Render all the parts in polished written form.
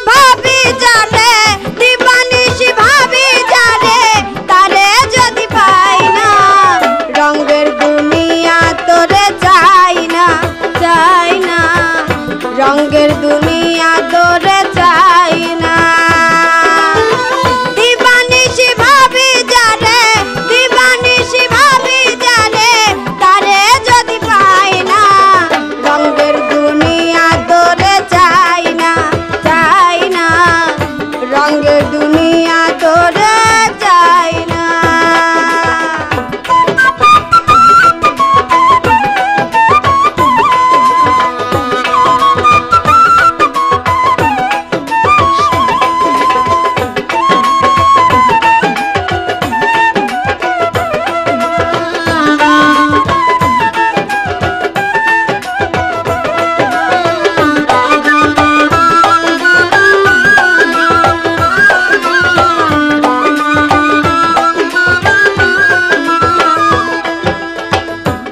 ভাবি যারে দিবানিশি ভাবি যারে তারে যদি পাই না রঙের দুনিয়া তোরে চাই না রঙের দুনিয়া তোরে চাই না দিবানিশি ভাবি যারে তারে যদি পাই না রঙের দুনিয়া তোরে চাই না রঙের দুনিয়া তোরে চাই না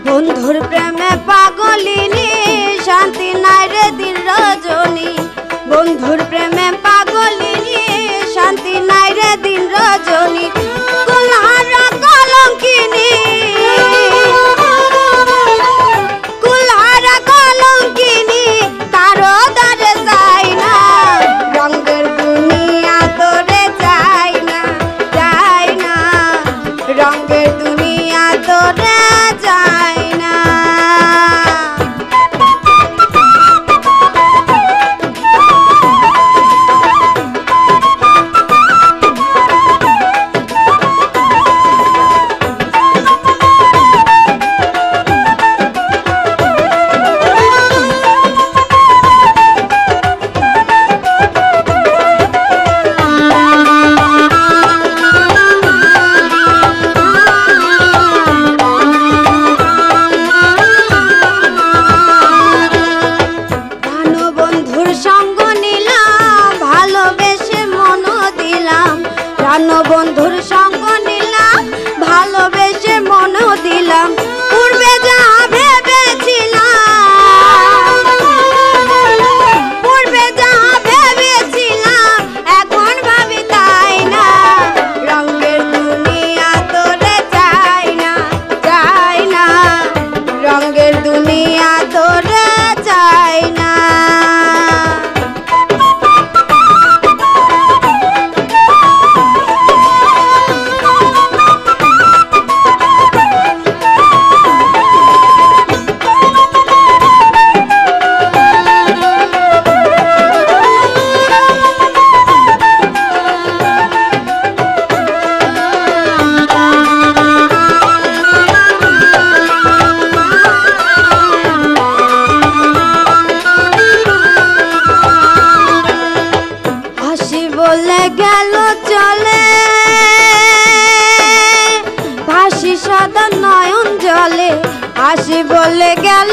বন্ধুর প্রেমে পাগলিনী শান্তি নাই রে দিন রজনী বন্ধুর প্রেমে পাগলিনী শান্তি নাই রে দিন রজনী কুলহারা কলঙ্কিনী তারও দারে চাই না রঙের দুনিয়া তোরে চাই না রঙের দুনিয়া তোরে চাই না বন্ধুর সঙ্গ নিলাম ভালোবেসে মন দিলাম পূর্বে যা ভেবেছিলাম এখন ভাবি তাই না রঙের দুনিয়া তোরে চাই না রঙের দুনিয়া তোরে চাই না বলে গেল চলে ভাসি সদা নয়ন জলে হাসি বলে গেল